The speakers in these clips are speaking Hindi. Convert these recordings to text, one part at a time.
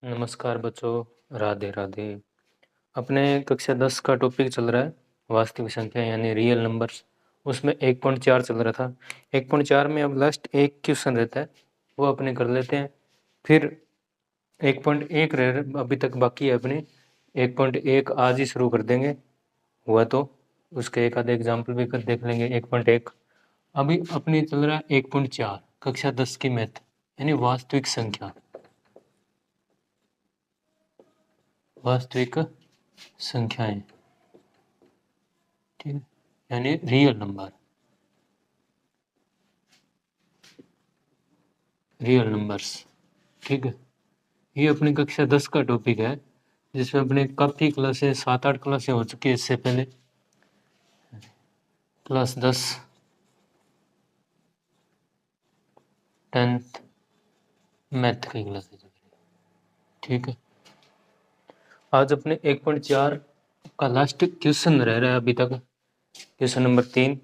नमस्कार बच्चों, राधे राधे। अपने कक्षा 10 का टॉपिक चल रहा है वास्तविक संख्या यानी रियल नंबर्स। उसमें 1.4 चल रहा था। 1.4 में अब लास्ट एक क्वेश्चन रहता है, वो अपने कर लेते हैं। फिर 1.1 अभी तक बाकी है अपने। 1.1 आज ही शुरू कर देंगे, हुआ तो उसके एक आधे एग्जाम्पल भी कर देख लेंगे। 1.1 अभी अपने चल रहा है। 1.4 कक्षा 10 की मैथ यानी वास्तविक संख्या, वास्तविक संख्याएं, ठीक है, यानी रियल नंबर, रियल नंबर्स। ठीक है, ये अपनी कक्षा 10 का टॉपिक है, जिसमें अपने काफ़ी क्लासें 7-8 क्लासें हो चुकी है इससे पहले। क्लास 10 10th मैथ की क्लासें चल रही है। ठीक है, आज अपने 1.4 का लास्ट क्वेश्चन रह रहा है अभी तक, क्वेश्चन नंबर 3।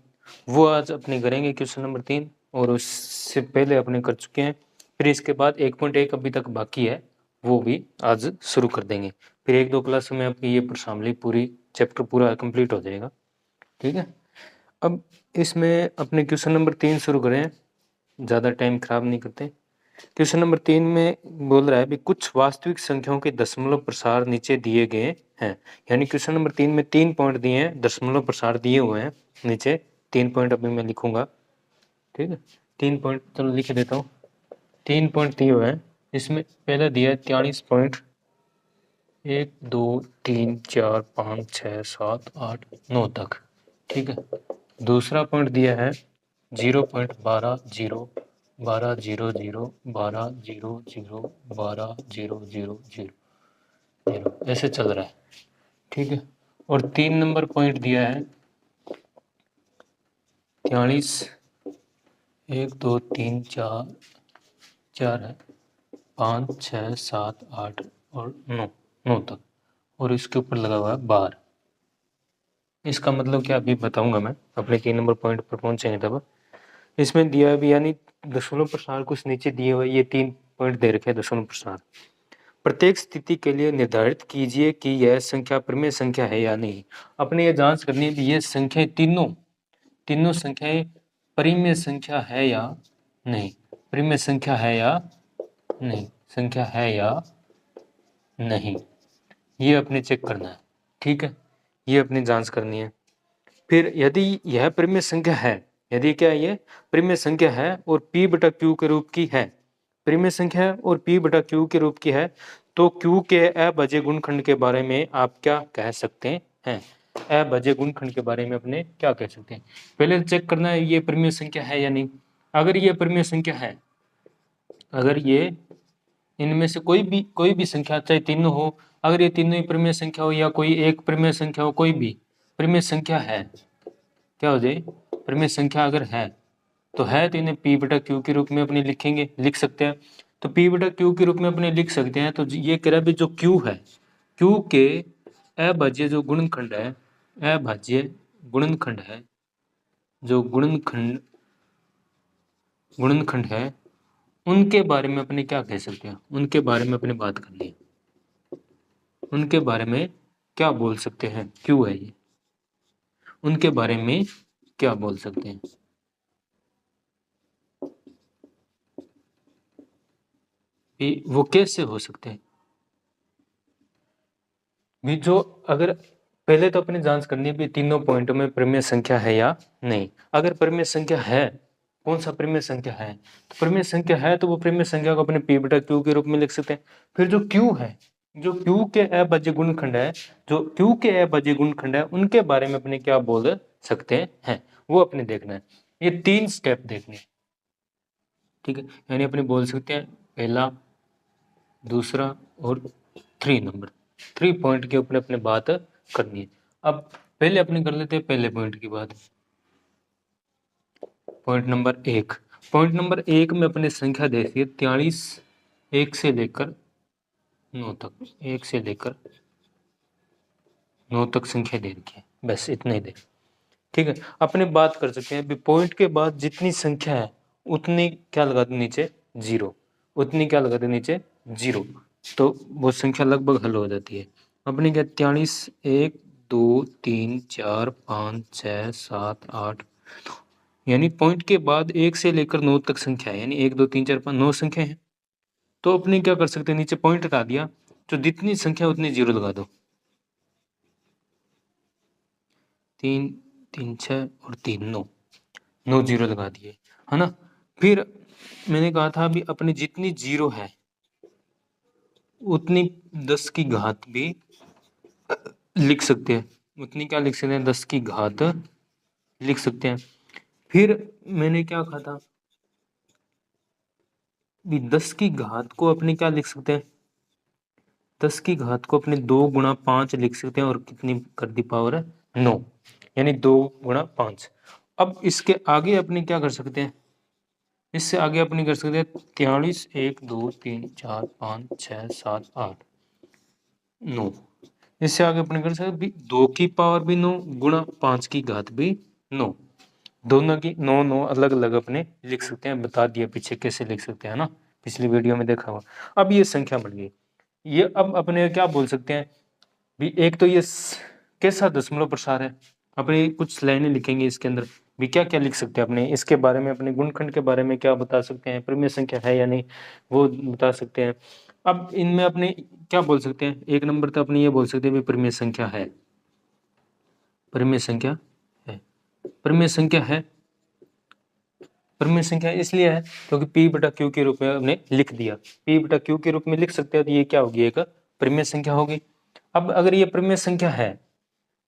वो आज अपने करेंगे क्वेश्चन नंबर 3, और उससे पहले अपने कर चुके हैं। फिर इसके बाद 1.1 अभी तक बाकी है, वो भी आज शुरू कर देंगे। फिर 1-2 क्लास में आपकी ये प्रशामली पूरी चैप्टर पूरा कंप्लीट हो जाएगा। ठीक है, अब इसमें अपने क्वेश्चन नंबर 3 शुरू करें, ज़्यादा टाइम खराब नहीं करते। क्वेश्चन नंबर 3 में बोल रहा है भी कुछ वास्तविक संख्याओं के दशमलव प्रसार नीचे दिए गए हैं। यानी क्वेश्चन नंबर 3 में 3 पॉइंट दिए हैं, दशमलव प्रसार दिए हुए हैं नीचे। 3 पॉइंट अभी मैं लिखूंगा। ठीक है, 3 पॉइंट चलो लिख देता हूँ। 3 पॉइंट दिए हुए हैं, इसमें पहले दिया है 43 पॉइंट 1 2 3 4 5 6 7 8 9 तक। ठीक है, दूसरा पॉइंट दिया है 0.12 0 12 0 0 12 0 0 12 0 0 0 0 ऐसे चल रहा है। ठीक है, और 3 नंबर पॉइंट दिया है 43 1 2 3 4 4 है 5 6 7 8 और 9 तक, और इसके ऊपर लगा हुआ है बार। इसका मतलब क्या अभी बताऊंगा मैं, अपने 3 नंबर पॉइंट पर पहुंचेंगे तब। इसमें दिया है भी यानी दशमलव प्रसार कुछ नीचे दिए हुए, ये 3 पॉइंट दे रखे हैं दशमलव प्रसार। प्रत्येक स्थिति के लिए निर्धारित कीजिए कि यह संख्या परिमेय संख्या है या नहीं। अपने ये जांच करनी है कि ये संख्याएं तीनों संख्याएं परिमेय संख्या है या नहीं, परिमेय संख्या है या नहीं, संख्या है या नहीं, ये अपने चेक करना है। ठीक है, ये अपनी जांच करनी है। फिर यदि यह परिमेय संख्या है, यदि क्या ये परिमेय संख्या है और p बटा q के रूप की है, परिमेय संख्या है और p बटा q के रूप की है, तो q के अभाज्य गुणनखंड के बारे में आप क्या कह सकते हैं? अभाज्य गुणनखंड के बारे में अपने क्या कह सकते हैं? पहले चेक करना है ये परिमेय संख्या है या नहीं। अगर ये परिमेय संख्या है, अगर ये इनमें से कोई भी संख्या, चाहे तीनों हो, अगर ये तीनों ही परिमेय संख्या हो या कोई एक परिमेय संख्या हो, कोई भी परिमेय संख्या है, क्या हो जाए, परिमेय संख्या अगर है तो इन्हें p बटा q के रूप में अपने लिखेंगे, लिख सकते हैं। तो p बटा q के रूप में अपने लिख सकते हैं। तो ये कह रहा है भी जो q है, q के अभाज्य जो गुणनखंड है, अभाज्य गुणनखंड है, जो गुणनखंड है, उनके बारे में अपने क्या कह सकते हैं, उनके बारे में अपने बात करनी है। उनके बारे में क्या बोल सकते हैं, क्यों है ये, उनके बारे में क्या बोल सकते हैं। वो कैसे हो सकते हैं भी, जो अगर पहले तो अपनी जांच करनी है भी तीनों पॉइंटों में परिमेय संख्या है या नहीं। अगर परिमेय संख्या है, कौन सा परिमेय संख्या है, तो परिमेय संख्या है तो वो परिमेय संख्या को अपने p बटा q के रूप में लिख सकते हैं। फिर जो q है, जो q के अभाज्य गुणनखंड है, जो q के अभाज्य गुणनखंड है, उनके बारे में अपने क्या बोल सकते हैं, वो अपने देखना है। ये 3 स्टेप देखने हैं। ठीक है, यानी अपने बोल सकते हैं पहला, दूसरा और 3 नंबर, 3 पॉइंट के ऊपर अपने बात करनी है। अब पहले अपने कर लेते हैं पहले पॉइंट की बात। पॉइंट नंबर 1, पॉइंट नंबर 1 में अपने संख्या देखिए 43 1 से लेकर 9 तक, 1 से लेकर 9 तक संख्या दे रखी है, बस इतना ही दे। ठीक है, अपने बात कर सकते हैं पॉइंट के बाद जितनी संख्या है उतनी क्या लगा दे नीचे 0, उतनी क्या लगा दे नीचे 0। तो वो संख्या लगभग हल हो जाती है। अपनी क्या 43 1 2 3 4 5 6 7 8 यानी पॉइंट के बाद 1 से लेकर 9 तक संख्या है, यानी 1 2 3 4 5 9 संख्या है। तो अपने क्या कर सकते हैं, नीचे पॉइंट हटा दिया, तो जितनी संख्या उतनी जीरो लगा दो। 3 3 6 और 3 9 9 जीरो लगा दिए, है ना। फिर मैंने कहा था अभी अपने जितनी जीरो है उतनी 10 की घात भी लिख सकते हैं। उतनी क्या लिख सकते हैं, 10 की घात लिख सकते हैं। फिर मैंने क्या कहा था, 10 की घात को अपने क्या लिख सकते हैं, 10 की घात को अपने 2 गुणा 5 लिख सकते हैं, और कितनी कर दी पावर है 9, यानी 2 गुणा 5। अब इसके आगे अपने क्या कर सकते हैं, इससे आगे अपने कर सकते हैं 43 1 2 3 4 5 6 7 8 9। इससे आगे अपने कर सकते 2 की पावर भी 9 गुणा 5 की घात भी 9। दोनों की 9 9 अलग अलग अपने लिख सकते हैं, बता दिया पीछे कैसे लिख सकते हैं ना, पिछली वीडियो में देखा हुआ। अब ये संख्या बन गई, ये अब अपने क्या बोल सकते हैं भी, एक तो ये कैसा दशमलव प्रसार है, अपने कुछ लाइनें लिखेंगे इसके अंदर भी, क्या क्या लिख सकते हैं अपने इसके बारे में, अपने गुणनखंड के बारे में क्या बता सकते हैं, परिमेय संख्या है या नहीं वो बता सकते हैं। अब इनमें अपने क्या बोल सकते हैं, एक नंबर तो अपने ये बोल सकते हैं भी परिमेय संख्या है, परिमेय संख्या है, परिमेय संख्या है। परिमेय संख्या इसलिए है क्योंकि P बटा Q के रूप में हमने लिख दिया, P बटा Q के रूप में लिख सकते हैं, तो ये क्या होगी, एक परिमेय संख्या होगी। अब अगर ये परिमेय संख्या है,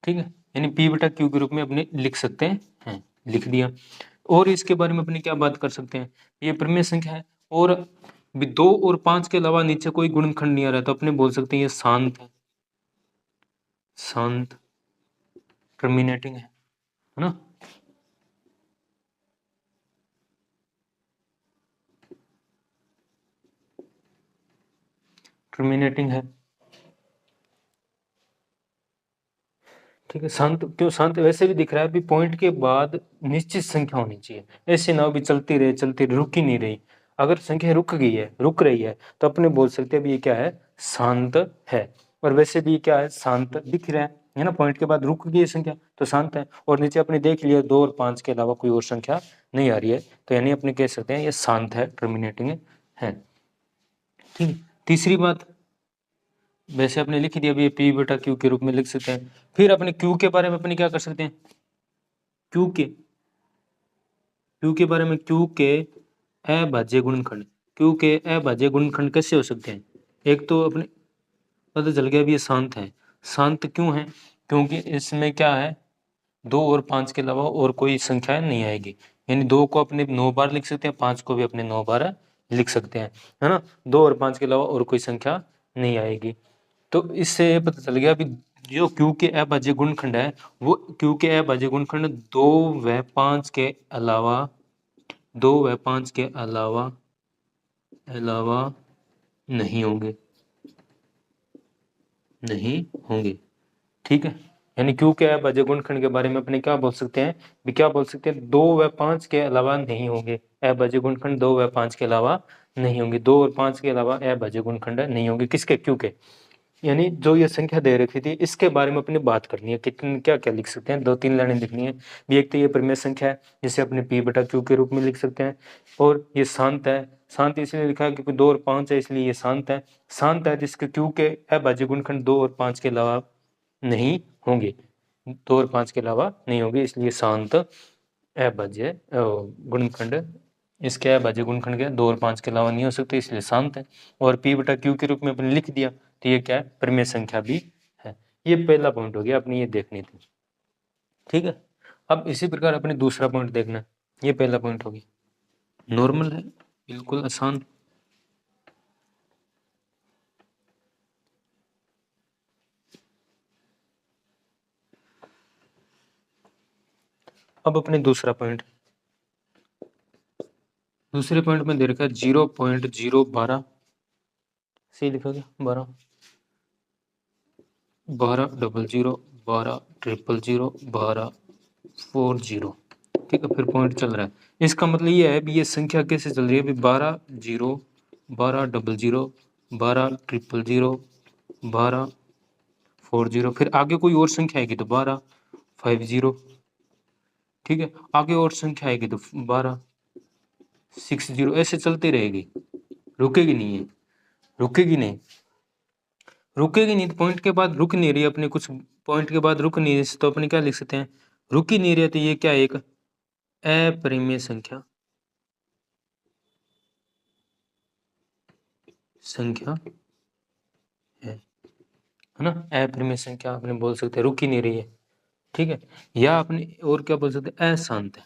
ठीक है, यानी P बटा Q के रूप में अपने लिख सकते हैं, लिख दिया। और इसके बारे में अपने क्या बात कर सकते हैं, ये परिमेय संख्या है और भी 2 और 5 के अलावा नीचे कोई गुणनखंड नहीं आ रहा, तो अपने बोल सकते हैं ये शांत है, शांत टर्मिनेटिंग है ना। टर्मिनेटिंग है, ठीक है। शांत क्यों, शांत वैसे भी दिख रहा है भी पॉइंट के बाद निश्चित संख्या होनी चाहिए, ऐसे ना हो भी चलती रहे चलती रहे, रुक ही नहीं रही। अगर संख्या रुक गई है, रुक रही है, तो अपने बोल सकते हैं भी ये क्या है, शांत है। और वैसे भी क्या है, शांत दिख रहा है ना, पॉइंट के बाद रुक गई है संख्या तो शांत है। और नीचे अपने देख लिया 2 और 5 के अलावा कोई और संख्या नहीं आ रही है, तो यानी अपने कह सकते हैं ये शांत है, टर्मिनेटिंग है, ठीक है। तीसरी बात, वैसे अपने लिख दिया भी P बटा Q के रूप में लिख सकते हैं। फिर अपने Q के बारे में अपने क्या कर सकते हैं, Q के बारे में, Q के अभाज्य गुणनखंड, Q के अभाज्य गुणनखंड कैसे हो सकते हैं। एक तो अपने पता चल गया भी ये शांत है। शांत क्यों है, क्योंकि इसमें क्या है, 2 और 5 के अलावा और कोई संख्या नहीं आएगी, यानी 2 को अपने 9 बार लिख सकते हैं, 5 को भी अपने 9 बार लिख सकते हैं, है ना। 2 और 5 के अलावा और कोई संख्या नहीं आएगी। तो इससे ये पता चल गया भी जो Q के अभाज्य गुणनखंड है, वो Q के अभाज्य गुणनखंड 2 व 5 के अलावा, 2 व 5 के अलावा नहीं होंगे, नहीं होंगे, ठीक है। यानी Q के अभाज्य गुणनखंड के बारे में अपने क्या बोल सकते हैं भी, क्या बोल सकते हैं, 2 व 5 के अलावा नहीं होंगे, अभाज्य गुणनखंड 2 व 5 के अलावा नहीं होंगे, 2 और 5 के अलावा अभाज्य गुणनखंड नहीं होंगे, किसके, Q के। यानी जो ये संख्या दे रखी थी इसके बारे में अपनी बात करनी है, कितने क्या क्या लिख सकते हैं, 2-3 लाइनें लिखनी है भी। एक तो ये परिमेय संख्या है जिसे अपने P बटा Q के रूप में लिख सकते हैं, और ये शांत है, शांत इसलिए लिखा है क्योंकि 2 और 5 है इसलिए ये शांत है। शांत है जिसके Q के अभाज्य गुणनखंड 2 और 5 के अलावा नहीं होंगे, 2 और 5 के अलावा नहीं होंगे, इसलिए शांत अभाज्य गुणनखंड, इसके अभाज्य गुणनखंड के 2 और 5 के अलावा नहीं हो सकते, इसलिए शांत है। और P बटा Q के रूप में अपने लिख दिया, तो ये क्या है, परिमेय संख्या भी है। ये पहला पॉइंट हो गया, अपनी ये देखनी थी, ठीक है। अब इसी प्रकार अपने दूसरा पॉइंट देखना, ये पहला पॉइंट हो गया, नॉर्मल है, बिल्कुल आसान। अब अपने दूसरा पॉइंट, दूसरे पॉइंट में दे रखा है 0.012, सही लिखा गया, 12 12 00 12 000 12 40, ठीक है। फिर पॉइंट चल रहा है, इसका मतलब ये है भी ये संख्या कैसे चल रही है भी 12 0 12 00 12 000 12 40, फिर आगे कोई और संख्या आएगी तो 12 50, ठीक है। आगे और संख्या आएगी तो 12 60, ऐसे चलती रहेगी, रुकेगी नहीं है, रुकेगी नहीं, रुकेगी नहीं। तो पॉइंट के बाद रुक नहीं रही अपने, कुछ पॉइंट के बाद रुक नहीं रही, तो अपने क्या लिख सकते हैं, रुक ही नहीं रही, तो ये क्या है, एक अपरिमेय संख्या है ना। अपरिमेय संख्या आपने बोल सकते हैं, रुक ही नहीं रही है, ठीक है। या आपने और क्या बोल सकते हैं, अशांत है,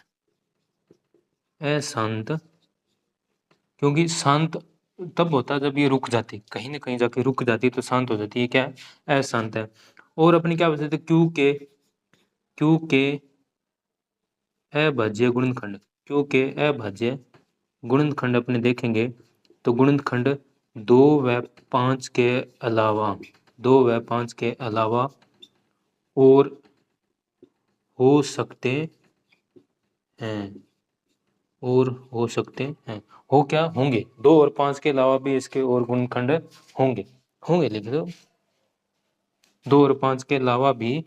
अशांत, क्योंकि शांत तब होता है जब ये रुक जाती, कहीं ना कहीं जाके रुक जाती तो शांत हो जाती है, क्या है, अशांत है। और अपने क्या बोल सकते हैं, क्यू के अभाज्य गुणनखंड, क्यू के अभाज्य गुणनखंड अपने देखेंगे तो गुणनखंड 2 व 5 के अलावा, 2 व 5 के अलावा और हो सकते हैं, और हो सकते हैं, हो क्या होंगे, 2 और 5 के अलावा भी इसके और गुणनखंड होंगे, होंगे लिख दो, 2 और 5 के अलावा भी,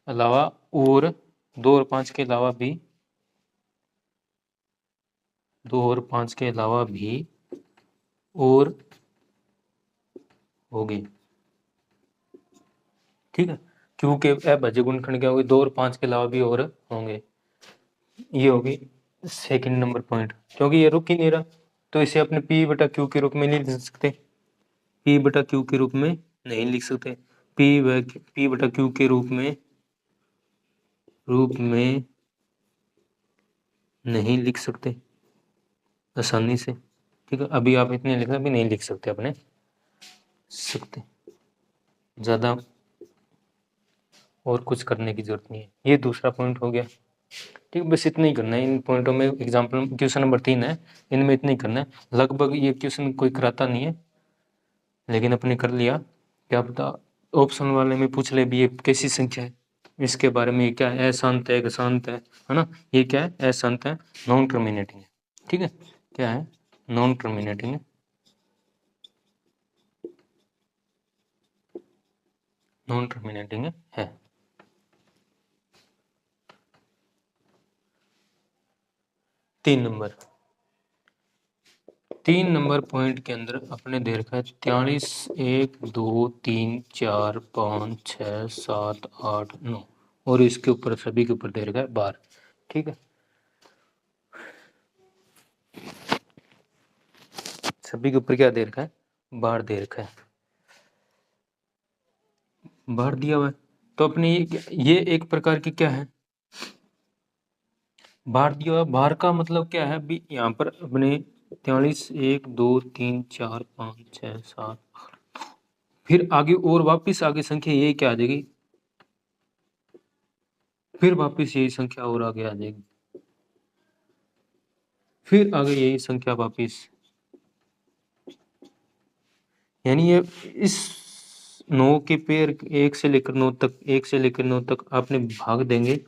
अलावा और 2 और 5 के अलावा भी, 2 और 5 के अलावा भी और होंगे, ठीक है। क्योंकि अभाज्य गुणनखंड क्या होगी, 2 और 5 के अलावा भी और होंगे, ये होगी सेकंड नंबर पॉइंट। क्योंकि ये रुक ही नहीं रहा तो इसे अपने P बटा Q के रूप में नहीं लिख सकते, P बटा Q के रूप में नहीं लिख सकते, P बटा Q के रूप में नहीं लिख सकते आसानी से, ठीक है। अभी आप इतने लिखना भी नहीं लिख सकते अपने सकते, ज़्यादा और कुछ करने की जरूरत नहीं है। ये दूसरा पॉइंट हो गया, ठीक, बस इतना ही करना है इन पॉइंटों में। एग्जाम्पल क्वेश्चन नंबर 3 है, इनमें इतना ही करना है। लगभग ये क्वेश्चन कोई कराता नहीं है, लेकिन अपने कर लिया, क्या पता ऑप्शन वाले में पूछ ले भी ये कैसी संख्या है, इसके बारे में, ये क्या है, अशांत है, शांत है ना, ये क्या है, अशांत है, नॉन टर्मिनेटिंग है, ठीक है। क्या है, नॉन टर्मिनेटिंग है, नॉन टर्मिनेटिंग है। 3 नंबर पॉइंट के अंदर अपने दे रखा है 43 1 2 3 4 5 6 7 8 9, और इसके ऊपर सभी के ऊपर दे रखा है 12, ठीक है। सभी के ऊपर क्या दे रखा है, 12 दे रखा है, 12 दिया हुआ है। तो अपने ये एक प्रकार की क्या है, बार दिया हुआ। बार का मतलब क्या है, अभी यहाँ पर अपने 43 1 2 3 4 5 6 7 8, फिर आगे और वापस आगे संख्या यही क्या आ जाएगी, फिर वापस यही संख्या और आगे आ जाएगी, फिर आगे यही संख्या वापस, यानी ये इस 9 के पेयर 1 से लेकर 9 तक, 1 से लेकर 9 तक आपने भाग देंगे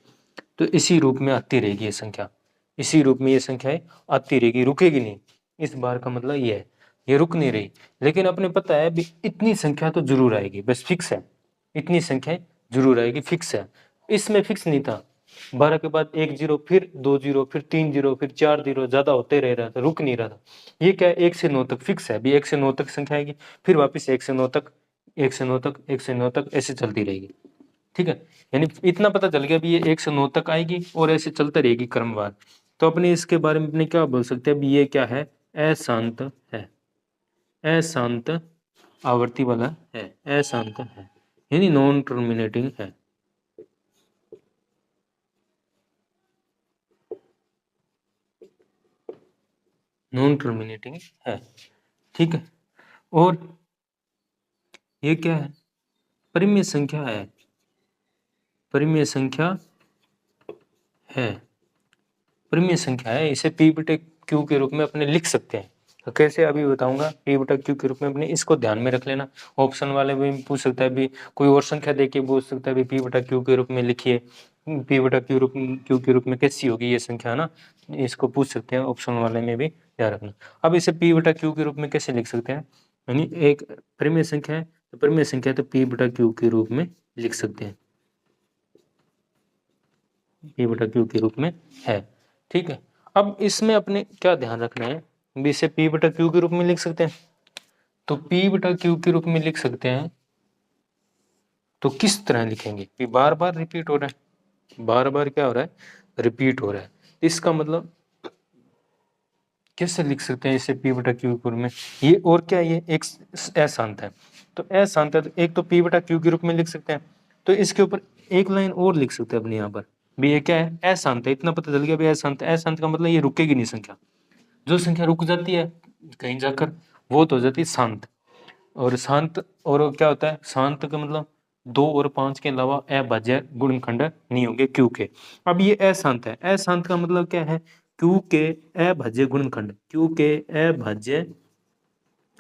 तो इसी रूप में आती रहेगी ये संख्या, इसी रूप में ये संख्याएं आती रहेगी, रुकेगी नहीं। इस बार का मतलब ये है, ये रुक नहीं रही। लेकिन अपने पता है भी इतनी संख्या तो जरूर आएगी, बस फिक्स है, इतनी संख्याएं जरूर आएगी, फिक्स है। इसमें फिक्स नहीं था, 12 के बाद 1 0, फिर 2 0, फिर 3 0, फिर 4 0, ज्यादा होते रह रहा था, रुक नहीं रहा था। ये क्या है, 1 से 9 तक फिक्स है, अभी 1 से 9 तक संख्या आएगी, फिर वापस 1 से 9 तक, 1 से 9 तक, 1 से 9 तक, ऐसे चलती रहेगी, ठीक है। यानी इतना पता चल गया भी ये 1 से 9 तक आएगी और ऐसे चलते रहेगी क्रमवार। तो अपने इसके बारे में अपने क्या बोल सकते हैं, अभी ये क्या है, अशांत है, अशांत आवर्ती वाला है, अशांत है, यानी नॉन टर्मिनेटिंग है, नॉन टर्मिनेटिंग है, ठीक है। और ये क्या है, परिमेय संख्या है, परिमेय संख्या है, परिमेय संख्या है, इसे P बटे Q के रूप में अपने लिख सकते हैं। तो कैसे अभी बताऊंगा, P बटा Q के रूप में अपने इसको ध्यान में रख लेना। ऑप्शन वाले भी पूछ सकता है, भी कोई और संख्या देके पूछ सकता है, भी P बटा Q के रूप में लिखिए, P बटा Q के रूप में कैसी होगी ये संख्या, है ना, इसको पूछ सकते हैं, ऑप्शन वाले में भी ध्यान रखना। अब इसे P बटा Q के रूप में कैसे लिख सकते हैं, यानी एक परिमेय संख्या है, तो परिमेय संख्या तो p बटा q के रूप में लिख सकते हैं, p बटा q के रूप में है। ठीक है, अब इसमें अपने क्या ध्यान रखना है, भी इसे p बटा q के रूप में लिख सकते हैं, तो p बटा q के रूप में लिख सकते हैं, तो किस तरह लिखेंगे, कि बार बार रिपीट हो रहा है, बार बार क्या हो रहा है, रिपीट हो रहा है, इसका मतलब कैसे लिख सकते हैं इसे p बटा q के रूप में, ये और क्या, ये एक अशांत है, तो अशांत है, तो एक तो p बटा q के रूप में लिख सकते हैं, तो इसके ऊपर एक लाइन और लिख सकते हैं अपने यहाँ पर भी, ये क्या है, अशांत है, इतना पता चल गया भी अशांत है, अशांत का मतलब ये रुकेगी नहीं संख्या, जो संख्या रुक जाती है कहीं जाकर वो तो हो जाती है शांत, और शांत, और क्या होता है शांत का मतलब 2 और 5 के अलावा अभाज्य गुणनखंड नहीं होंगे क्यू के। अब ये अशांत है, अशांत का मतलब क्या है, क्यू के अभाज्य गुणनखंड, क्यू के अभाज्य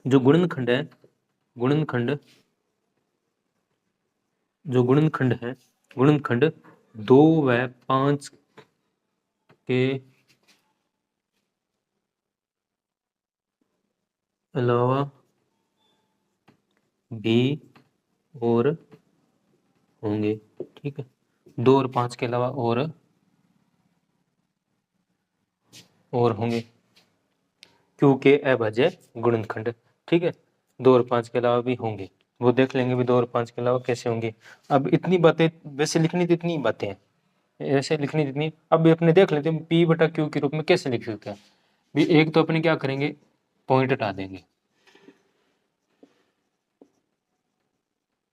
जो गुणनखंड है, गुणनखंड जो गुणनखंड है, गुणनखंड 2 व 5 के अलावा भी और होंगे। ठीक है, 2 और 5 के अलावा और होंगे क्यू के अभाज्य गुणनखंड। ठीक है, 2 और 5 के अलावा भी होंगे, वो देख लेंगे भी 2 और 5 के अलावा कैसे होंगे। अब इतनी बातें वैसे लिखनी तो इतनी बातें हैं, ऐसे लिखनी जितनी, अब अपने देख लेते हैं पी बटा क्यू के रूप में कैसे लिख सकते हैं भी। एक तो अपने क्या करेंगे, पॉइंट हटा देंगे,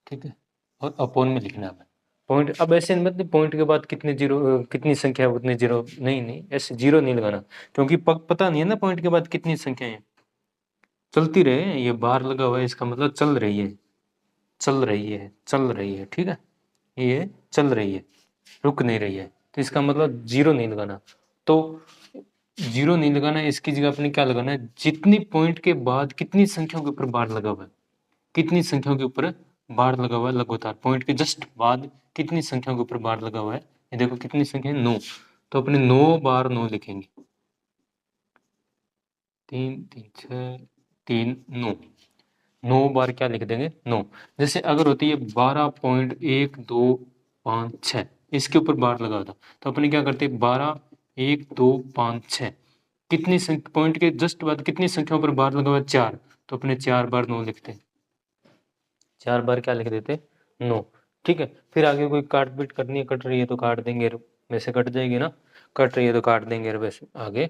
ठीक है, और अपोन में लिखना है पॉइंट। अब ऐसे मतलब पॉइंट के बाद कितने जीरो, कितनी संख्या है उतने जीरो, नहीं नहीं ऐसे जीरो नहीं लगाना, क्योंकि पता नहीं है ना पॉइंट के बाद कितनी संख्या है, चलती रहे, ये बार लगा हुआ है इसका मतलब चल रही है, चल रही है, चल रही है। ठीक है, ये चल रही है, रुक नहीं रही है, तो इसका मतलब जीरो नहीं लगाना, तो जीरो नहीं लगाना है, इसकी जगह अपने क्या लगाना है, जितनी पॉइंट के बाद कितनी संख्याओं के ऊपर बार लगा हुआ है, कितनी संख्याओं के ऊपर बार लगा हुआ है लगातार, पॉइंट के जस्ट बाद कितनी संख्याओं के ऊपर बार लगा हुआ है, ये देखो कितनी संख्या है, 9, तो अपने 9 बार 9 लिखेंगे, 3 3 6 3 9, 9 बार क्या लिख देंगे, 9। जैसे अगर होती है 12.1 2 5 6, इसके ऊपर बार लगा था, तो अपने क्या करते 12 1 2 5 6, कितनी पॉइंट के जस्ट बाद कितनी संख्याओं पर बार लगा हुआ है, 4, तो अपने 4 बार 9 लिखते, 4 बार क्या लिख देते, 9। ठीक है, फिर आगे कोई काट पीट करनी है, कट रही है तो काट देंगे, वैसे कट जाएगी ना, कट रही है तो काट देंगे वैसे आगे।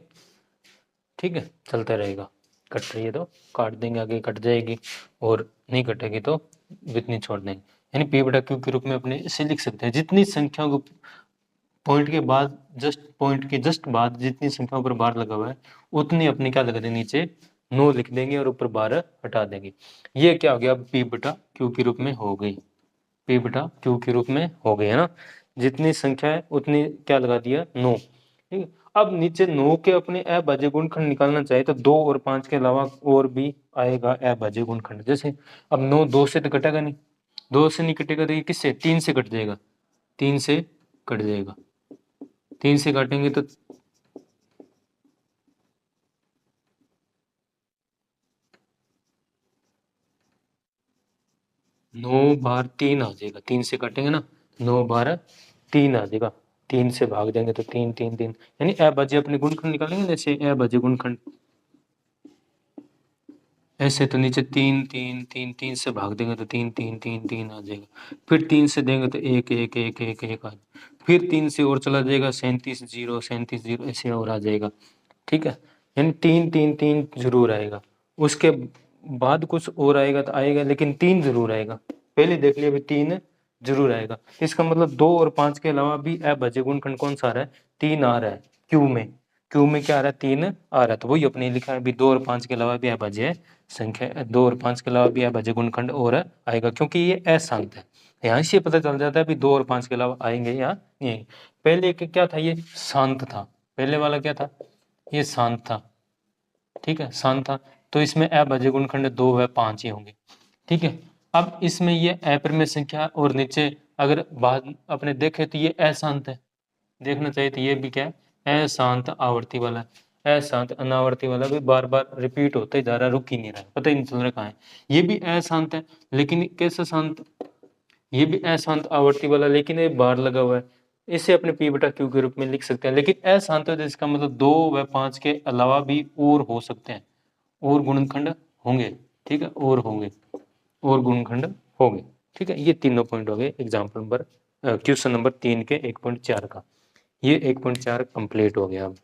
ठीक है, चलता रहेगा, कट रही है तो काट देंगे, आगे कट जाएगी, और नहीं कटेगी तो इतनी छोड़ देंगे, यानी पी बटा क्यू के रूप में अपने इसे लिख सकते हैं, जितनी संख्याओं को पॉइंट के बाद जस्ट पॉइंट के जस्ट बाद जितनी संख्याओं पर बार लगा हुआ है उतनी अपने क्या लगा देंगे, नीचे 9 लिख देंगे और ऊपर बार हटा देंगे। ये क्या हो गया, पी बटा क्यू के रूप में हो गई, पी बटा क्यू के रूप में हो गई है ना, जितनी संख्या है उतनी क्या लगा दिया, 9। ठीक है, अब नीचे 9 के अपने अभाज्य गुणनखंड निकालना चाहिए, तो 2 और 5 के अलावा और भी आएगा अभाज्य गुणनखंड, जैसे अब 9 2 से तो कटेगा नहीं, 2 से नहीं कटेगा तो ये किससे, 3 से कट जाएगा, 3 से कट जाएगा, 3 से काटेंगे तो 9 बार 3 आ जाएगा, 3 से काटेंगे ना, 9 बार 3 आ जाएगा, 3 से भाग देंगे तो 3 3 3, यानी अभाज्य अपने गुणनखंड निकालेंगे, जैसे अभाज्य गुणनखंड ऐसे, तो नीचे 3 3 3 3 से भाग देंगे तो 3 3 3 3 आ जाएगा, फिर 3 से देंगे तो 1 1 1 1 1 आ, फिर 3 से और चला जाएगा 37 0 37 0 ऐसे और आ जाएगा। ठीक है, यानी 3 3 3 जरूर आएगा, उसके बाद कुछ और आएगा तो आएगा, लेकिन 3 जरूर आएगा, पहले देख लिया अभी 3 जरूर आएगा, इसका मतलब 2 और 5 के अलावा भी अभाज्य गुणनखंड कौन सा आ रहा है, 3 आ रहा है, क्यू में, क्यू में क्या आ रहा है, 3 आ रहा है, तो वही अपने लिखा है भी 2 और 5 के अलावा भी अभाज्य संख्या, 2 और 5 के अलावा भी अभाज्य गुणनखंड और आएगा, क्योंकि ये अशांत है, यहाँ से पता चल जाता है भी 2 और 5 के अलावा आएंगे या नहीं आएंगे। पहले क्या था, ये शांत था, पहले वाला क्या था, ये शांत था। ठीक है, शांत था, तो इसमें अभाज्य गुणनखंड 2 व 5 ही होंगे। ठीक है, अब इसमें ये अपरिमेय संख्या, और नीचे अगर बाद अपने देखे तो ये अशांत है, देखना चाहिए तो ये भी क्या है, अशांत आवर्ती वाला है। अशांत अनावर्ती वाला भी बार बार रिपीट होता ही जा रहा है, रुक ही नहीं रहा है, पता ही नहीं चल रहा कहाँ है। ये भी अशांत है लेकिन कैसा शांत, ये भी अशांत आवर्ती वाला लेकिन ये बार लगा हुआ है, इसे अपने पी बटा क्यू के रूप में लिख सकते हैं। लेकिन अशांत है जिसका मतलब 2 व 5 के अलावा भी और हो सकते हैं, और गुणनखंड होंगे, ठीक है, और होंगे, और गुणनखंड होंगे, ठीक है। ये तीनों पॉइंट हो गए एग्जाम्पल नंबर क्वेश्चन नंबर 3 के 1.4 का। ये 1.4 कंप्लीट हो गया। अब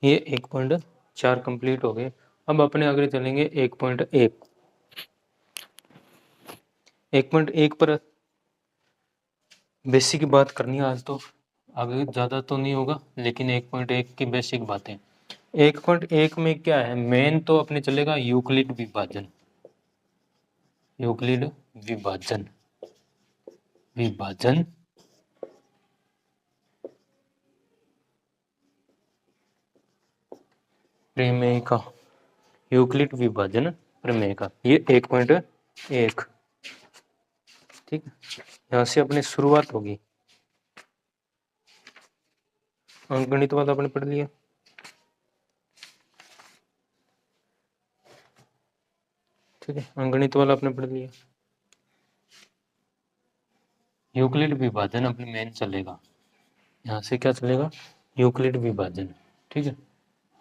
ये 1.4 कंप्लीट हो गए। अब अपने आगे चलेंगे 1.1। 1.1 पर बेसिक बात करनी है आज, तो आगे ज़्यादा तो नहीं होगा लेकिन 1.1 की बेसिक बातें। 1.1 में क्या है, मेन तो अपने चलेगा यूक्लिड विभाजन, यूक्लिड विभाजन, विभाजन प्रमेय का, यूक्लिड विभाजन प्रमेय का, ये 1.1, ठीक है। यहाँ से अपनी शुरुआत होगी। अंकगणित वाला आपने पढ़ लिया, ठीक है, अंकगणित वाला आपने पढ़ लिया। यूक्लिड विभाजन अपने मेन चलेगा, यहाँ से क्या चलेगा, यूक्लिड विभाजन, ठीक है।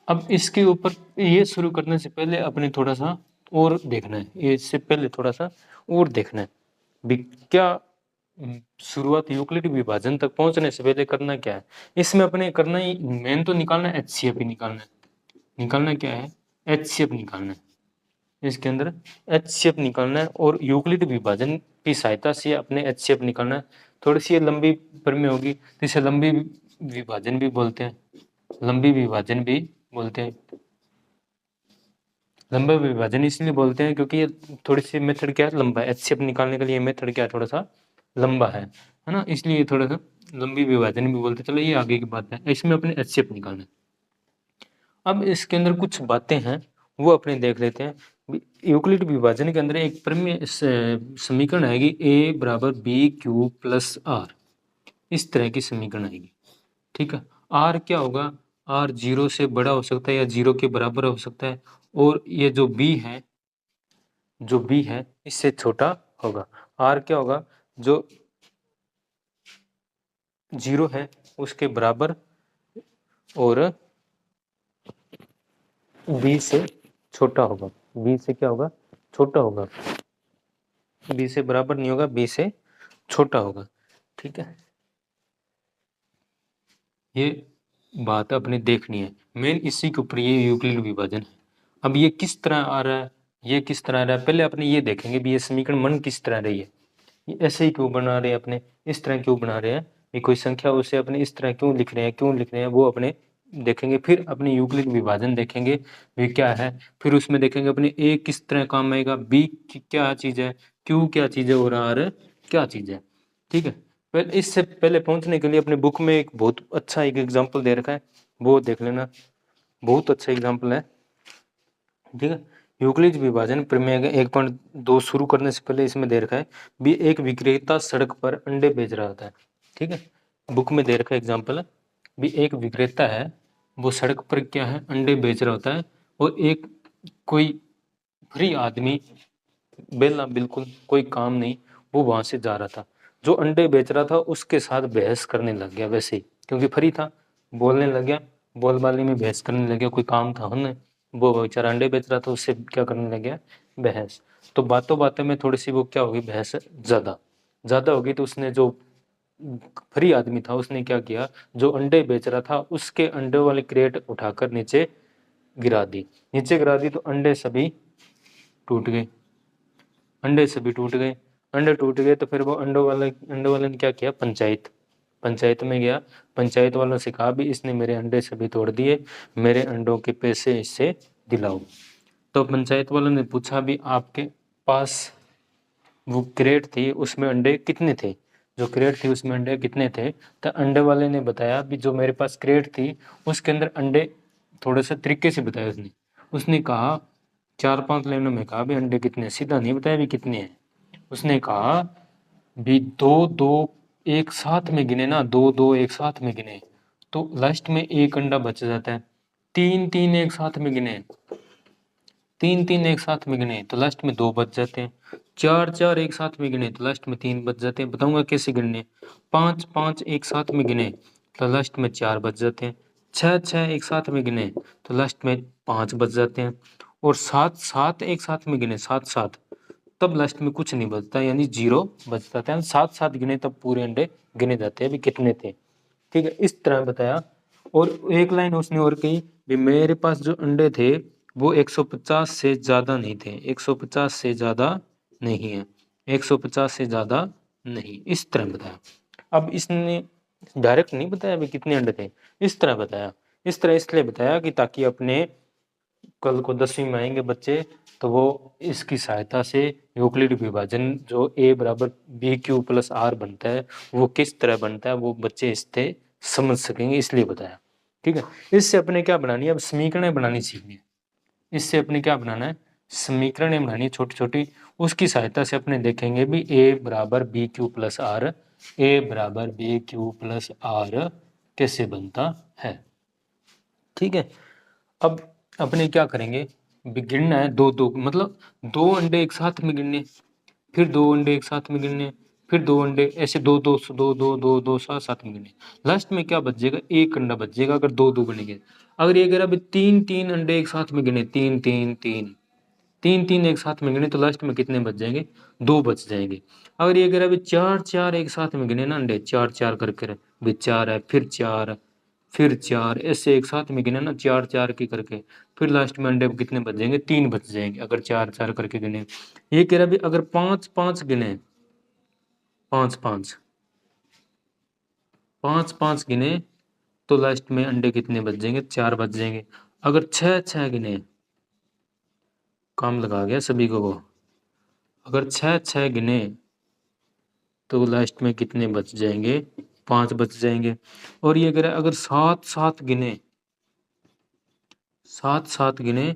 अब इसके ऊपर ये शुरू करने से पहले अपने थोड़ा सा और देखना है, ये इससे पहले थोड़ा सा और देखना है भी क्या शुरुआत यूक्लिड विभाजन तक पहुंचने से पहले करना क्या है। इसमें अपने करना ही मेन तो निकालना है, HCF ही निकालना है। निकालना क्या है, HCF निकालना है, इसके अंदर HCF निकालना है, और यूक्लिड विभाजन की सहायता से अपने HCF निकालना है। थोड़ी सी ये लंबी प्रमेय होगी तो इसे लंबी विभाजन भी बोलते हैं, लंबी विभाजन भी बोलते हैं। लंबा विभाजन इसलिए बोलते हैं क्योंकि ये थोड़ी सी मेथड क्या है, लंबा है। HCF निकालने के लिए मेथड क्या है, थोड़ा सा लंबा है ना, इसलिए थोड़ा सा लंबी विभाजन भी बोलते हैं। चलो ये आगे की बात है, इसमें अपने HCF निकालना है। अब इसके अंदर कुछ बातें हैं वो अपने देख लेते हैं। यूक्लिड विभाजन के अंदर एक प्रमेय समीकरण आएगी, a बराबर बी क्यू प्लस आर, इस तरह की समीकरण आएगी, ठीक है। आर क्या होगा, आर 0 से बड़ा हो सकता है या 0 के बराबर हो सकता है, और ये जो बी है, जो बी है इससे छोटा होगा। आर क्या होगा, जो 0 है उसके बराबर, और बी से छोटा होगा, बी से क्या होगा, छोटा होगा, बी से बराबर नहीं होगा, बी से छोटा होगा, ठीक है। ये बात अपने देखनी है, मेन इसी के ऊपर ये यूक्लिड विभाजन है। अब ये किस तरह आ रहा है, ये किस तरह आ रहा है, पहले अपने ये देखेंगे भी ये समीकरण मन किस तरह रही है, ये ऐसे ही क्यों बना रहे हैं, अपने इस तरह क्यों बना रहे हैं, ये कोई संख्या उसे अपने इस तरह क्यों लिख रहे हैं, क्यों लिख रहे हैं वो अपने देखेंगे। फिर अपने यूक्लिड विभाजन देखेंगे वे क्या है, फिर उसमें देखेंगे अपने ए किस तरह काम आएगा, बी क्या चीज है, क्यू क्या चीज है, और आर क्या चीज है, ठीक है। पहले इससे पहले पहुंचने के लिए अपने बुक में एक बहुत अच्छा एक एग्जाम्पल दे रखा है, वो देख लेना, बहुत अच्छा एग्जाम्पल है, ठीक है। यूक्लिड विभाजन प्रमेय 1.2 शुरू करने से पहले इसमें दे रखा है भी एक विक्रेता सड़क पर अंडे बेच रहा होता है, ठीक है। बुक में दे रखा एग्जाम्पल है भी एक विक्रेता है, वो सड़क पर क्या है, अंडे बेच रहा होता है, और एक कोई फ्री आदमी, बेला बिल्कुल कोई काम नहीं, वो वहां से जा रहा था, जो अंडे बेच रहा था उसके साथ बहस करने लग गया, वैसे ही क्योंकि फ्री था बोलने लग गया, बोलबाली में बहस करने लग गया, कोई काम था उन्हें, वो बेचारा अंडे बेच रहा था, उससे क्या करने लग गया, बहस। तो बातों बातों में थोड़ी सी वो क्या होगी, बहस ज्यादा ज्यादा होगी, तो उसने जो फ्री आदमी था उसने क्या किया, जो अंडे बेच रहा था उसके अंडे वाली क्रेट उठाकर नीचे गिरा दी, नीचे गिरा दी, तो अंडे सभी टूट गए, अंडे सभी टूट गए, अंडे टूट गए, तो फिर वो अंडे वाले ने क्या किया, पंचायत में गया, पंचायत वालों से कहा भी इसने मेरे अंडे सभी तोड़ दिए, मेरे अंडों के पैसे इससे दिलाओ। तो पंचायत वालों ने पूछा भी आपके पास वो क्रेट थी उसमें अंडे कितने थे, जो क्रेट थी उसमें अंडे कितने थे। तो अंडे वाले ने बताया भी जो मेरे पास क्रेट थी उसके अंदर अंडे, थोड़े से तरीके से बताया उसने। उसने कहा 4-5 लाइनों में कहा भी अंडे कितने, सीधा नहीं बताया भी कितने हैं। उसने कहा भी दो दो एक साथ में गिने ना, दो दो एक साथ में गिने तो लास्ट में एक अंडा बच जाता है। तीन तीन एक साथ में गिने, तीन तीन एक साथ में गिने तो लास्ट में दो बच जाते हैं। चार चार एक साथ में गिने तो लास्ट में तीन बच जाते हैं। बताऊंगा कैसे गिनने। पांच पांच एक साथ में गिने तो लास्ट में चार बच जाते हैं। छह छह एक साथ में गिने तो लास्ट में पांच बच जाते हैं। और सात सात एक साथ में गिने, सात सात, तब लास्ट में कुछ नहीं बचता, यानी जीरो बच जाता है। सात सात गिने तब पूरे अंडे गिने जाते हैं भी कितने थे। ठीक है, इस तरह बताया। और एक लाइन उसने और कही भी मेरे पास जो अंडे थे वो 150 से ज्यादा नहीं थे, 150 से ज्यादा नहीं है, 150 से ज्यादा नहीं, इस तरह बताया। अब इसने डायरेक्ट नहीं बताया भी कितने अंडे थे, इस तरह बताया। इस तरह इसलिए बताया कि ताकि अपने कल को 10वीं में आएंगे बच्चे तो वो इसकी सहायता से यूक्लिड विभाजन जो a बराबर बी क्यू प्लस आर बनता है वो किस तरह बनता है वो बच्चे इससे समझ सकेंगे, इसलिए बताया। ठीक है, इससे अपने क्या बनानी है, अब समीकरणें बनानी सीखनी है। इससे अपने क्या बनाना है, समीकरणें बनानी है छोटी छोटी। उसकी सहायता से अपने देखेंगे भी a बराबर बी क्यू प्लस आर, ए बराबर बी क्यू प्लस आर कैसे बनता है। ठीक है, अब अपने क्या करेंगे, गिनना है दो दो, मतलब दो अंडे एक साथ में गिनने, फिर दो अंडे एक साथ में गिनने, फिर दो अंडे, ऐसे दो दो दो दो दो दो साथ साथ में गिनने। लास्ट में क्या बचेगा, एक अंडा बचेगा अगर दो दो गिनेंगे। अगर ये अगर अभी तीन तीन अंडे एक साथ में गिने, तीन तीन तीन तीन तीन एक साथ में गिने तो लास्ट में कितने बच जाएंगे, दो बच जाएंगे। अगर ये अगर अभी चार चार एक साथ में गिने ना अंडे, चार चार करके भी चार है, फिर चार, फिर चार, ऐसे एक साथ में गिने ना चार चार की करके, फिर लास्ट में अंडे कितने बच जाएंगे, तीन बच जाएंगे अगर चार चार करके गिने। ये कह रहा भी अगर पांच पांच गिने, पांच पांच पांच पांच गिने तो लास्ट में अंडे कितने बच जाएंगे, चार बच जाएंगे। अगर छह छह गिने, काम लगा गया सभी को वो, अगर छह छह गिने तो लास्ट में कितने बच जाएंगे, पांच बच जाएंगे। और ये अगर सात सात गिने, सात सात गिने,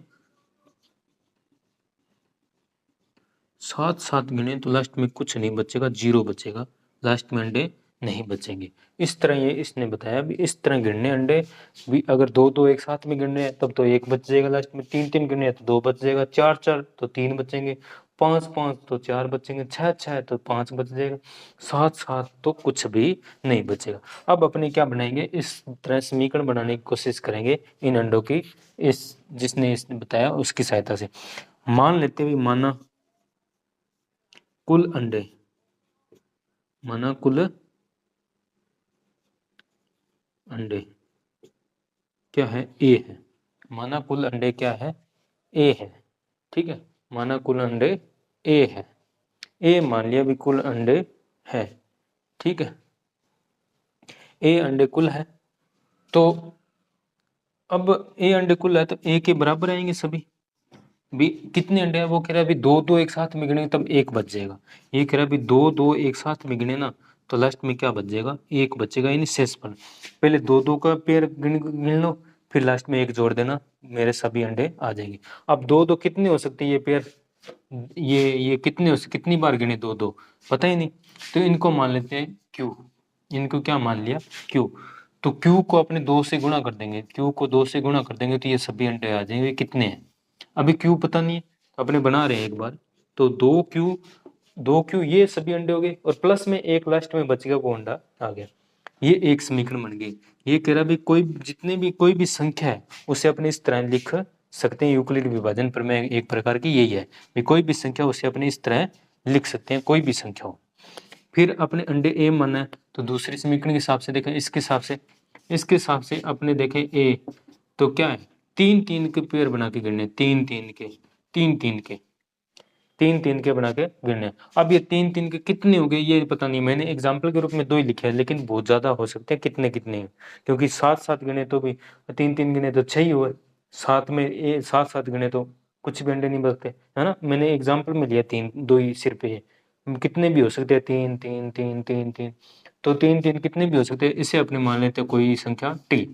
सात सात गिने तो लास्ट में कुछ नहीं बचेगा, जीरो बचेगा, लास्ट में अंडे नहीं बचेंगे। इस तरह ये इसने बताया भी इस तरह गिनने अंडे भी। अगर दो दो एक साथ में गिनने हैं तब तो एक बच जाएगा लास्ट में, तीन तीन गिनने हैं तो दो बच जाएगा, चार चार तो तीन बचेंगे, पांच पांच तो चार बचेंगे, छह छह तो पांच बच जाएगा, सात सात तो कुछ भी नहीं बचेगा। अब अपने क्या बनाएंगे, इस तरह समीकरण बनाने की कोशिश करेंगे इन अंडों की, इस जिसने इसने बताया उसकी सहायता से। मान लेते भी, माना कुल अंडे, माना कुल अंडे क्या है, ए है। माना कुल अंडे क्या है, ए है। ठीक है, माना कुल अंडे ए है, ए मान लिया भी कुल अंडे है। ठीक है, ए अंडे कुल है। तो अब ए अंडे कुल है तो ए के बराबर आएंगे सभी भी। कितने अंडे हैं वो कह रहा है अभी दो दो एक साथ में गिने तब एक बच जाएगा। ये कह रहा है अभी दो दो एक साथ में गिने ना तो लास्ट में क्या बच जाएगा, एक बचेगा, यानी शेषफल। पहले दो दो का पेयर गिन लो, फिर लास्ट में एक जोड़ देना, मेरे सभी अंडे आ जाएंगे। अब दो दो कितने हो सकते हैं ये पेयर, ये कितने हो सकते, कितनी बार गिने दो दो, पता ही नहीं। तो इनको मान लेते हैं क्यू, इनको क्या मान लिया, क्यू। तो क्यू को अपने दो से गुणा कर देंगे, क्यू को दो से गुणा कर देंगे तो ये सभी अंडे आ जाएंगे। कितने हैं, अभी क्यू पता नहीं है तो अपने बना रहे हैं एक बार। तो दो क्यू, दो क्यू ये सभी अंडे हो गए और प्लस में एक लास्ट में बच गया वो अंडा आ गया। ये एक समीकरण बन गई। ये कह रहा भी कोई जितने भी कोई भी संख्या है उसे अपने इस तरह लिख सकते हैं। यूक्लिड विभाजन प्रमेय एक प्रकार की यही है भी कोई भी संख्या उसे अपने इस तरह लिख सकते हैं, कोई भी संख्या हो। फिर अपने अंडे ए माना है तो दूसरे समीकरण के हिसाब से देखें, इसके हिसाब से अपने देखें ए तो क्या है, तीन तीन के पेयर बना के गिनने, तीन तीन के, तीन तीन के, तीन तीन के बना के गिनने। अब ये तीन तीन के कितने हो गए ये पता नहीं, मैंने एग्जाम्पल के रूप में दो ही लिखे हैं लेकिन बहुत ज्यादा हो सकते हैं कितने कितने हैं। क्योंकि सात सात गिने तो भी तीन तीन गिने तो छह ही हुए, सात में ए सात सात गिने तो कुछ भी अंडे नहीं बचते, है ना। मैंने एग्जांपल में लिया 3, 2 ही सिर पे है, कितने भी हो सकते हैं, 3 3 3 3 3, तो 3 3 कितने भी हो सकते हैं। इसे अपने मान लेते हैं कोई संख्या t,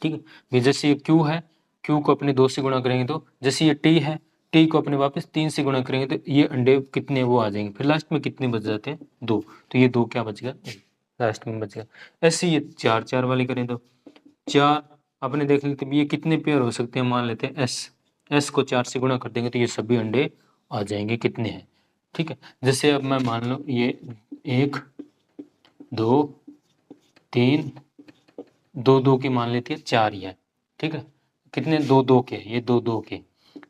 ठीक है। ये जैसे ये q है, q को अपने 2 से गुणा करेंगे तो जैसे ये t है, t को अपने वापस 3 से गुणा करेंगे तो ये अंडे कितने वो आ जाएंगे, फिर लास्ट में कितने बच जाते हैं, 2, तो ये 2 क्या बच गया, लास्ट में बच गया। ऐसे ये 4 4 वाली करें तो 4 अपने देख लेते हैं ये कितने पेयर हो सकते हैं, मान लेते हैं s को 4 से गुणा कर देंगे तो ये सभी अंडे आ जाएंगे कितने हैं, ठीक है। जैसे अब मैं मान लो ये 1 2 3, 2 2 की मान लेती है 4 ही है, ठीक है। कितने, 2 2 के, ये 2 2 के,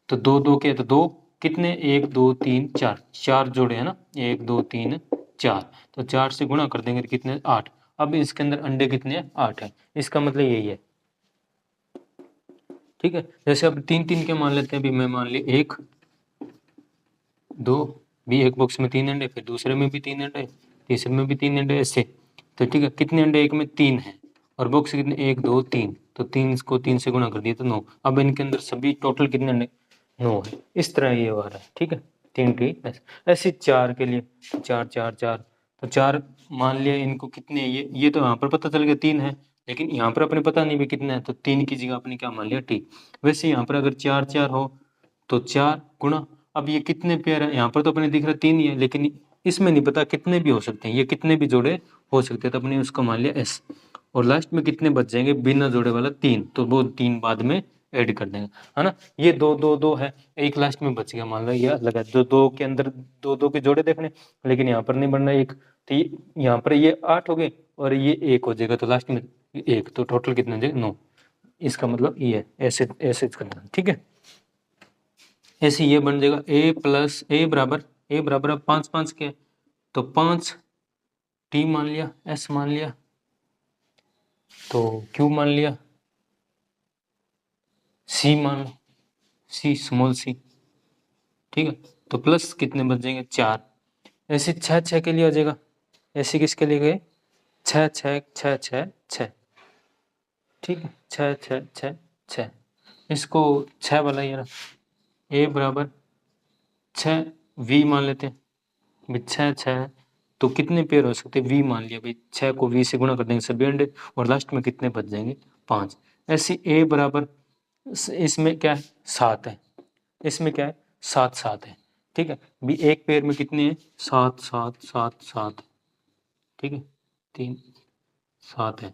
तो 2 2 के तो 2 कितने, 1 2 3 4, 4 जोड़े है ना, 1 2 3 4, तो 4 से गुणा कर देंगे तो कितने, 8। अब इसके अंदर अंडे कितने हैं, 8 है, इसका मतलब यही है, ठीक है। जैसे अब 3 3 के मान लेते हैं, अभी मैं मान ली 1 2, भी एक बॉक्स में 3 अंडे, फिर दूसरे में भी 3 अंडे, तीसरे में भी 3 अंडे, ऐसे, तो ठीक है। कितने अंडे, एक में 3 है, और बॉक्स कितने, 1 2 3, तो 3 को 3 से गुणा कर दिया तो 9। अब इनके अंदर सभी टोटल कितने अंडे, 9 है। इस तरह ये आ रहा है, ठीक है। 3 टी ऐसे 4 के लिए 4 4 4, तो 4 मान लिया, इनको कितने, ये तो यहाँ पर पता चल गया 3 है, लेकिन यहाँ पर अपने पता नहीं भी कितना है, तो 3 की जगह अपने क्या मान लिया, टी। वैसे यहाँ पर अगर 4 4 हो तो 4 गुणा, अब ये कितने पेयर है, यहाँ पर तो अपने दिख रहा 3 ही है, लेकिन इसमें नहीं पता कितने भी हो सकते हैं, ये कितने भी जोड़े हो सकते हैं, तो अपने उसको मान लिया s। और लास्ट में कितने बच जाएंगे बिना जोड़े वाला 3, तो वो 3 बाद में ऐड कर देंगे, है ना। ये 2 2 2 है, एक लास्ट में बच गया, मान लो ये अलग है, 2 2 के अंदर 2 2 के जोड़े देखने, लेकिन यहाँ पर नहीं बनना एक, तो यहाँ पर ये 8 हो गए और ये 1 हो जाएगा, तो लास्ट में 1, तो टोटल कितने हो जाएगा, 9। इसका मतलब ये है, ऐसे ऐसे करना, ठीक है। ऐसे ये बन जाएगा a प्लस a बराबर अब 5 5 के, तो 5 t मान लिया, s मान लिया, तो q मान लिया, c मान लो, c स्मॉल c, ठीक है। तो प्लस कितने बच जाएंगे, 4। ऐसे 6 6 के लिए आ जाएगा, ऐसे किसके लिए गए, 6 6 6 6 6, ठीक है, 6 6 6 6, इसको 6 वाला ये रहा, a बराबर 6 v मान लेते हैं, भाई 6 6, तो कितने पेयर हो सकते हैं, v मान लिया भाई, 6 को v से गुणा कर देंगे सभी अंडे, और लास्ट में कितने बच जाएंगे, 5। ऐसे a बराबर, इसमें क्या है 7 है, इसमें क्या है 7 7 है, ठीक है। भी एक पेयर में कितने हैं, 7 7 7 7, ठीक है, 3 7 है।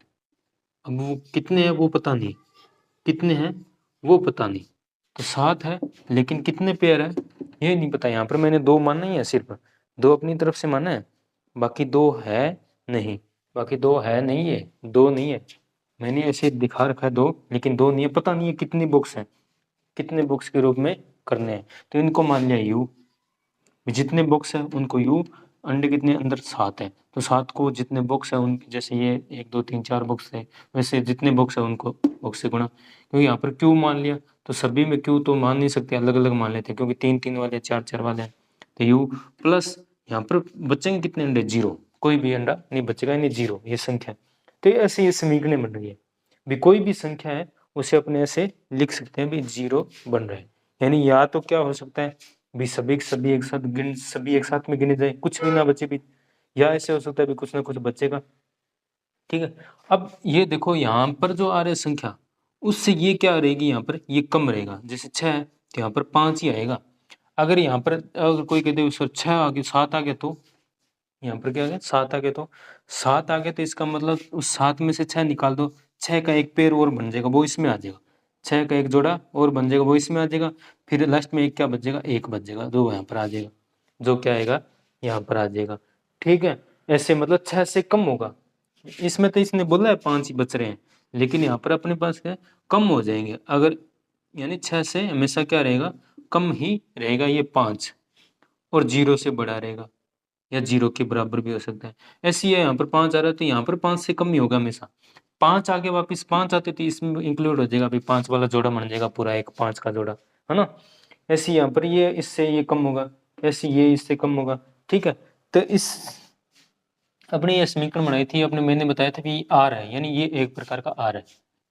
अब वो कितने हैं वो पता नहीं, कितने हैं वो पता नहीं, तो 7 है, लेकिन कितने पेयर है ये नहीं पता। यहाँ पर मैंने 2 माना ही है, सिर्फ 2 अपनी तरफ से माना है, बाकी 2 है नहीं, बाकी 2 है नहीं है, 2 नहीं है, मैंने ऐसे दिखा रखा है 2, लेकिन 2 नहीं है, पता नहीं है कितने बॉक्स हैं, कितने बॉक्स के रूप में करने हैं, तो इनको मान लिया यू, जितने बॉक्स है उनको यू, अंडे कितने अंदर 7 है, तो 7 को जितने बॉक्स है उन, जैसे ये 1 2 3 4 बॉक्स है, वैसे जितने बॉक्स है उनको बॉक्स से गुणा, क्योंकि यहाँ पर क्यू मान लिया तो सभी में क्यू तो मान नहीं सकते, अलग अलग मान लेते हैं, क्योंकि 3 3 वाले 4 4 वाले हैं, तो यू प्लस यहाँ पर बचेंगे कितने अंडे, 0, कोई भी अंडा नहीं बचेगा, यानी 0 ये संख्या। तो ऐसे ये समीकरण बन रही है, भी कोई भी संख्या है उसे अपने ऐसे लिख सकते हैं भी 0 बन रहे हैं, यानी या तो क्या हो सकता है भी सभी एक साथ गिन, सभी एक साथ में गिने जाए, कुछ भी ना बचे भी, या ऐसे हो सकता है भी कुछ ना कुछ बचेगा, ठीक है। अब ये देखो यहाँ पर जो आ रहा है संख्या, उससे ये क्या रहेगी, यहाँ पर ये कम रहेगा, जैसे 6 है तो यहाँ पर 5 ही आएगा। अगर यहाँ पर अगर कोई कहते सर 6 आ गया 7 आ गया, तो यहाँ पर क्या आ गया 7 आ गया, तो 7 आ गया, तो इसका मतलब उस 7 में से 6 निकाल दो, 6 का एक पेयर और बन जाएगा, वो इसमें आ जाएगा, 6 का एक जोड़ा और बन जाएगा, वो इसमें आ जाएगा, फिर लास्ट में एक क्या बच जाएगा, एक बच जाएगा, जो यहाँ पर आ जाएगा, जो क्या आएगा यहाँ पर आ जाएगा, ठीक है। ऐसे मतलब 6 से कम होगा, इसमें तो इसने बोला है 5 ही बच रहे हैं, लेकिन यहाँ पर अपने पास क्या है, कम हो जाएंगे अगर, यानी 6 से हमेशा क्या रहेगा, कम ही रहेगा ये 5, और 0 से बड़ा रहेगा, या 0 के बराबर भी हो सकता है। ऐसे ही है, यहाँ पर 5 आ रहा है तो यहाँ पर 5 से कम ही होगा हमेशा, 5 आगे वापस 5 आते तो इसमें इंक्लूड हो जाएगा, भाई 5 वाला जोड़ा बन जाएगा पूरा, एक 5 का जोड़ा, है ना। ऐसे यहाँ पर ये इससे ये कम होगा, ऐसे ये इससे कम होगा, ठीक है। तो इस अपने ये समीकरण बनाई थी अपने, मैंने बताया था कि आर है, यानी ये एक प्रकार का आर है,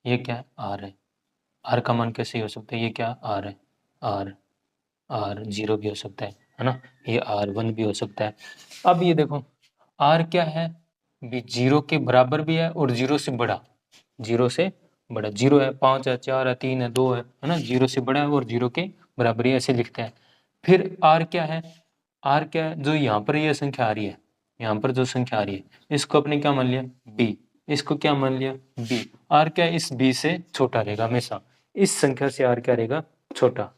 ये क्या है आर है, आर का मान कैसे हो सकता है, ये क्या आर है, आर आर 0 भी हो सकता है ना, ये R1 भी हो सकता है। अब ये देखो आर क्या है, भी 0 के बराबर भी है और 0 से बड़ा, 0 से बड़ा, 0 है, 5 है, 4 है, 3 है, 2 है ना, 0 से बड़ा है और 0 के बराबर ही, ऐसे लिखते हैं। फिर आर क्या है, आर क्या है, जो यहाँ पर ये संख्या आ रही है, यहाँ पर जो संख्या आ रही है, इसको अपने क्या मान लिया, बी, इसको क्या मान लिया, बी। आर क्या है, इस बी से छोटा रहेगा हमेशा, इस संख्या से आर क्या रहेगा, छोटा।